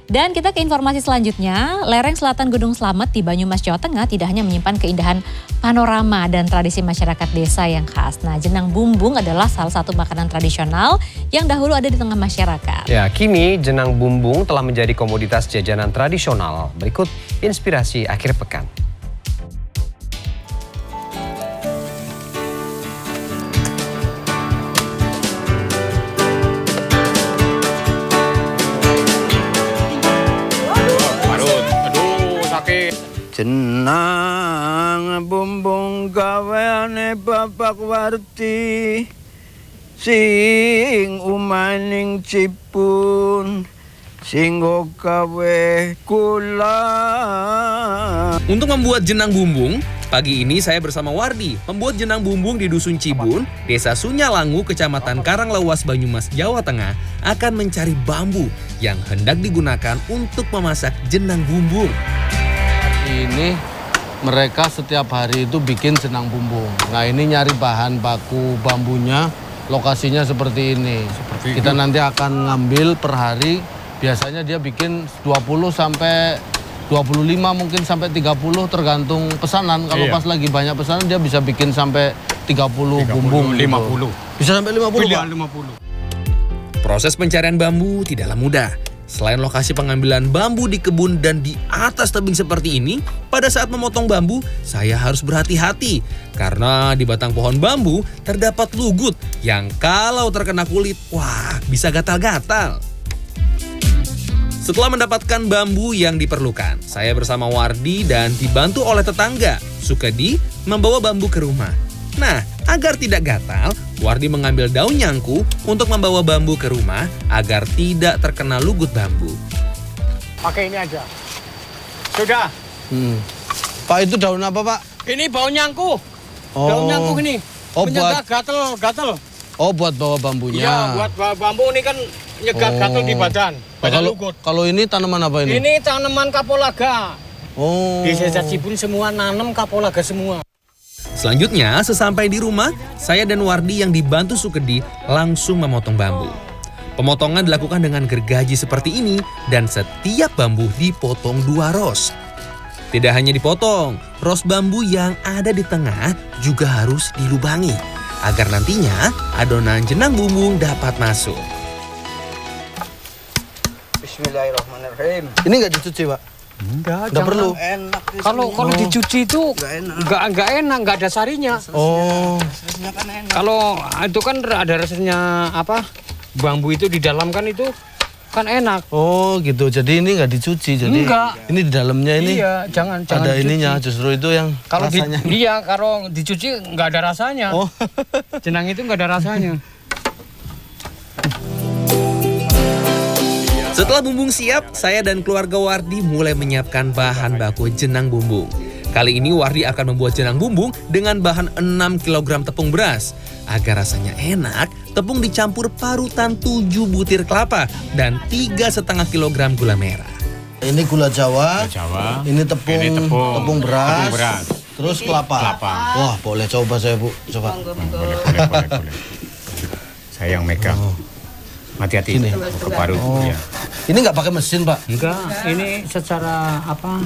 Dan kita ke informasi selanjutnya, lereng selatan Gunung Slamet di Banyumas, Jawa Tengah tidak hanya menyimpan keindahan panorama dan tradisi masyarakat desa yang khas. Nah, jenang bumbung adalah salah satu makanan tradisional yang dahulu ada di tengah masyarakat. Ya, kini jenang bumbung telah menjadi komoditas jajanan tradisional. Berikut inspirasi akhir pekan. Jenang bumbung gaweane Bapak Warti sing umaning cipun sing gawe kula. Untuk membuat jenang bumbung, pagi ini saya bersama Wardi membuat jenang bumbung di Dusun Cibun, Desa Sunyalangu, Kecamatan Karanglewas, Banyumas, Jawa Tengah akan mencari bambu yang hendak digunakan untuk memasak jenang bumbung. Ini mereka setiap hari itu bikin jenang bumbung. Nah, ini nyari bahan baku bambunya, lokasinya seperti ini. Kita nanti akan ngambil per hari, biasanya dia bikin 20 sampai 25 mungkin sampai 30 tergantung pesanan. Kalau pas lagi banyak pesanan dia bisa bikin sampai 30 bumbung. 50. Gitu. Bisa sampai 50, Pak? 50. Proses pencarian bambu tidaklah mudah. Selain lokasi pengambilan bambu di kebun dan di atas tebing seperti ini, pada saat memotong bambu, saya harus berhati-hati. Karena di batang pohon bambu terdapat lugut yang kalau terkena kulit, wah bisa gatal-gatal. Setelah mendapatkan bambu yang diperlukan, saya bersama Wardi dan dibantu oleh tetangga, Sukedi, membawa bambu ke rumah. Nah, agar tidak gatal, Wardi mengambil daun nyangku untuk membawa bambu ke rumah agar tidak terkena lugut bambu. Pakai ini aja. Sudah. Pak, itu daun apa, Pak? Ini bau nyangku. Oh. Daun nyangku ini. Oh, menyegah gatel-gatel. Oh, buat bawa bambunya. Iya, buat bawa bambu ini kan nyegah gatel di badan. Badan lugut. Kalau ini tanaman apa ini? Ini tanaman kapulaga. Oh. Di Desa Cibun semua nanam kapulaga semua. Selanjutnya, sesampai di rumah, saya dan Wardi yang dibantu Sukedi langsung memotong bambu. Pemotongan dilakukan dengan gergaji seperti ini dan setiap bambu dipotong 2 ros. Tidak hanya dipotong, ros bambu yang ada di tengah juga harus dilubangi agar nantinya adonan jenang bumbung dapat masuk. Bismillahirrahmanirrahim. Ini nggak dicuci, Pak? Enggak perlu. Enak. Kalau dicuci itu enggak enak, enggak ada sarinya. Oh. Kalau itu kan ada rasanya apa? Bambu itu di dalam kan itu kan enak. Oh, gitu. Jadi ini nggak dicuci. Jadi Enggak. ini di dalamnya ini. Iya, jangan Ada dicuci. ininya, justru itu yang Kalau rasanya. kalau dicuci nggak ada rasanya. Oh. Jenang itu nggak ada rasanya. Setelah bumbung siap, saya dan keluarga Wardi mulai menyiapkan bahan baku jenang bumbung. Kali ini Wardi akan membuat jenang bumbung dengan bahan 6 kg tepung beras. Agar rasanya enak, tepung dicampur parutan 7 butir kelapa dan 3,5 kg gula merah. Ini gula Jawa. Ini tepung, tepung beras. Terus kelapa. Wah, boleh coba saya, Bu. Coba. Boleh. Saya yang megang. Hati-hati ke parut. Ya. Ini nggak pakai mesin, Pak? Enggak, ini secara apa?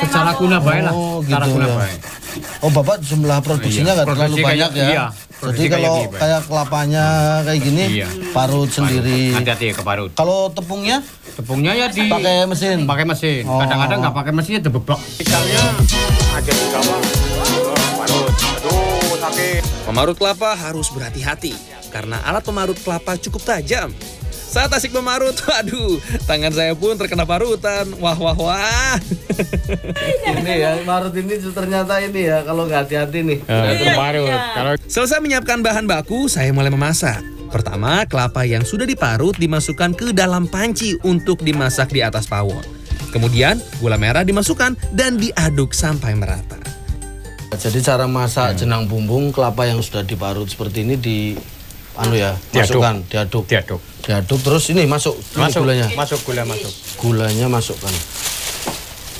Secara guna baik lah. Oh, Secara gitu guna ya. baik. Oh, Bapak jumlah produksinya nggak terlalu Produksi banyak ya? iya, Jadi produksi kalau kayak kayak kelapanya kayak gini, Iya. parut sendiri. Hati-hati ke parut. Kalau tepungnya Tepungnya ya pakai mesin. pakai mesin. Oh. Kadang-kadang nggak pakai mesin ya bebek. Misalnya ada di bawah. Parut. Aduh, sakit. Pemarut kelapa harus berhati-hati karena alat pemarut kelapa cukup tajam. Saat asik memarut, waduh, tangan saya pun terkena parutan. Wah. Ini ya, parut ini ternyata ini ya, kalau nggak hati-hati nih. Itu parut. Kalau Selesai menyiapkan bahan baku, saya mulai memasak. Pertama, kelapa yang sudah diparut dimasukkan ke dalam panci untuk dimasak di atas pawon. Kemudian, gula merah dimasukkan dan diaduk sampai merata. Jadi cara masak jenang bumbung kelapa yang sudah diparut seperti ini masukkan, diaduk. Diaduk terus ini masuk gulanya. Masuk gula masuk. Gulanya masukkan.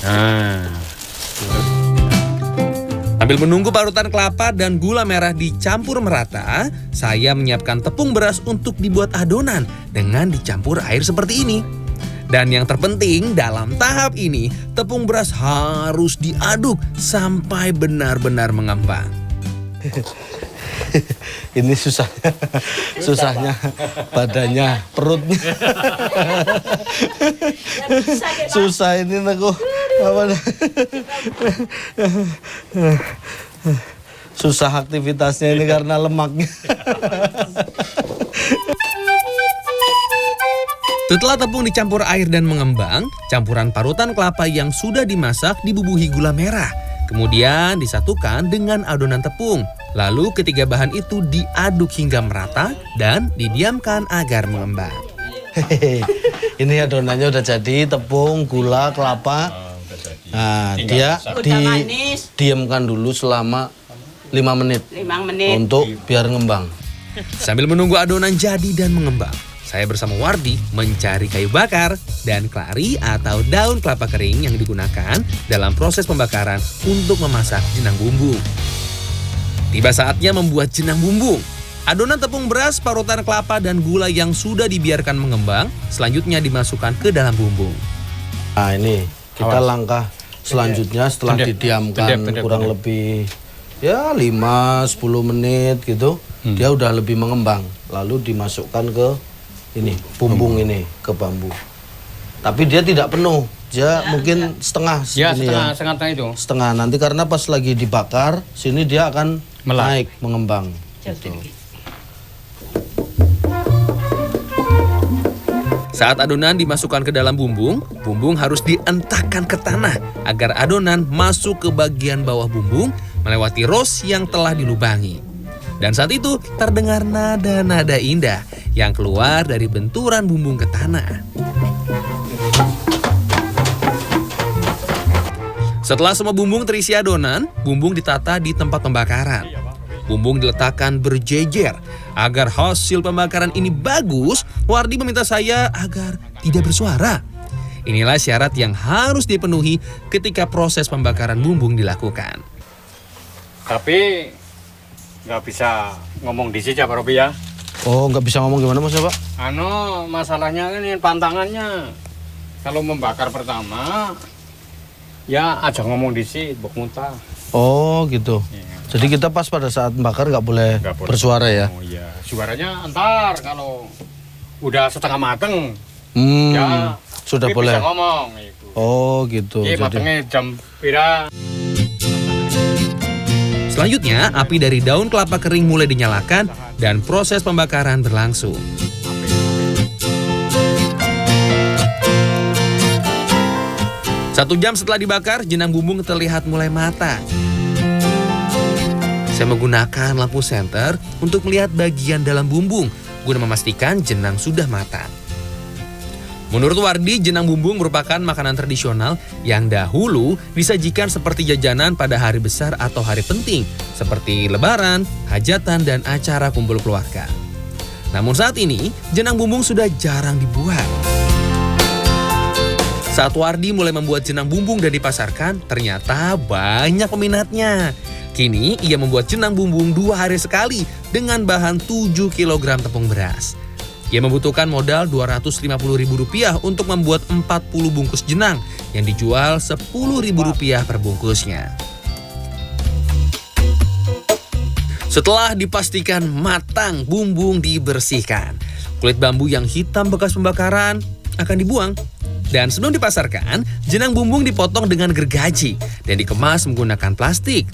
Nah. Sambil menunggu parutan kelapa dan gula merah dicampur merata, saya menyiapkan tepung beras untuk dibuat adonan dengan dicampur air seperti ini. Dan yang terpenting dalam tahap ini, tepung beras harus diaduk sampai benar-benar mengembang. Ini susahnya badannya, perutnya. Susah ini aku. Susah aktivitasnya ini karena lemaknya. Setelah tepung dicampur air dan mengembang, campuran parutan kelapa yang sudah dimasak dibubuhi gula merah. Kemudian disatukan dengan adonan tepung. Lalu ketiga bahan itu diaduk hingga merata dan didiamkan agar mengembang. Hehehe. Ini adonannya udah jadi, tepung, gula, kelapa. Nah, dia didiamkan dulu selama 5 menit. 5 menit. Untuk biar ngembang. Sambil menunggu adonan jadi dan mengembang, saya bersama Wardi mencari kayu bakar dan kelari atau daun kelapa kering yang digunakan dalam proses pembakaran untuk memasak jenang bumbung. Tiba saatnya membuat jenang bumbung. Adonan tepung beras, parutan kelapa, dan gula yang sudah dibiarkan mengembang selanjutnya dimasukkan ke dalam bumbung. Nah ini kita langkah selanjutnya setelah didiamkan kurang lebih ya 5-10 menit gitu. Dia udah lebih mengembang. Lalu dimasukkan ke ini bumbung ini ke bambu. Tapi dia tidak penuh. Dia mungkin setengah segini ya. Setengah itu. Setengah nanti karena pas lagi dibakar sini dia akan naik mengembang. Gitu. Saat adonan dimasukkan ke dalam bumbung, bumbung harus dientakkan ke tanah agar adonan masuk ke bagian bawah bumbung melewati ros yang telah dilubangi. Dan saat itu terdengar nada-nada indah yang keluar dari benturan bumbung ke tanah. Setelah semua bumbung terisi adonan, bumbung ditata di tempat pembakaran. Bumbung diletakkan berjejer. Agar hasil pembakaran ini bagus, Wardi meminta saya agar tidak bersuara. Inilah syarat yang harus dipenuhi ketika proses pembakaran bumbung dilakukan. Tapi nggak bisa ngomong di sini Pak Robi ya. Oh nggak bisa ngomong gimana Mas ya Pak? Masalahnya ini pantangannya. Kalau membakar pertama, ya aja ngomong di sini, bok muntah. Oh gitu. Iya. Jadi kita pas pada saat membakar nggak boleh bersuara ya? Oh iya, suaranya entar kalau udah setengah mateng, ya sudah boleh. Bisa ngomong itu. Oh gitu. Jadi matengnya jam pira. Selanjutnya, api dari daun kelapa kering mulai dinyalakan dan proses pembakaran berlangsung. Satu jam setelah dibakar, jenang bumbung terlihat mulai matang. Saya menggunakan lampu senter untuk melihat bagian dalam bumbung guna memastikan jenang sudah matang. Menurut Wardi, jenang bumbung merupakan makanan tradisional yang dahulu disajikan seperti jajanan pada hari besar atau hari penting seperti lebaran, hajatan, dan acara kumpul keluarga. Namun saat ini, jenang bumbung sudah jarang dibuat. Saat Wardi mulai membuat jenang bumbung dan dipasarkan, ternyata banyak peminatnya. Kini ia membuat jenang bumbung 2 hari sekali dengan bahan 7 kg tepung beras. Ia membutuhkan modal Rp250.000 untuk membuat 40 bungkus jenang yang dijual Rp10.000 per bungkusnya. Setelah dipastikan matang, bumbung dibersihkan. Kulit bambu yang hitam bekas pembakaran akan dibuang. Dan sebelum dipasarkan, jenang bumbung dipotong dengan gergaji dan dikemas menggunakan plastik.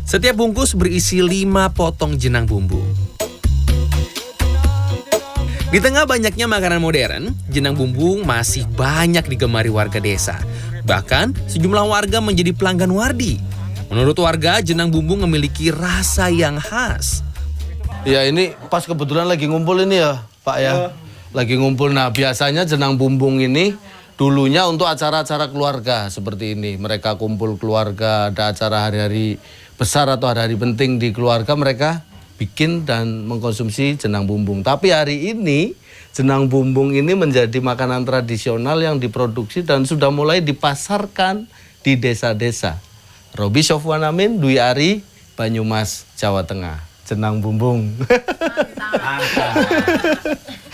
Setiap bungkus berisi 5 potong jenang bumbung. Di tengah banyaknya makanan modern, jenang bumbung masih banyak digemari warga desa. Bahkan sejumlah warga menjadi pelanggan Wardi. Menurut warga, jenang bumbung memiliki rasa yang khas. Ya ini pas kebetulan lagi ngumpul ini ya Pak ya. Lagi ngumpul. Nah biasanya jenang bumbung ini dulunya untuk acara-acara keluarga seperti ini. Mereka kumpul keluarga, ada acara hari-hari besar atau hari-hari penting di keluarga, mereka bikin dan mengkonsumsi jenang bumbung. Tapi hari ini jenang bumbung ini menjadi makanan tradisional yang diproduksi dan sudah mulai dipasarkan di desa-desa. Robi Sofwan Amin, Dwi Ari, Banyumas, Jawa Tengah. Jenang bumbung.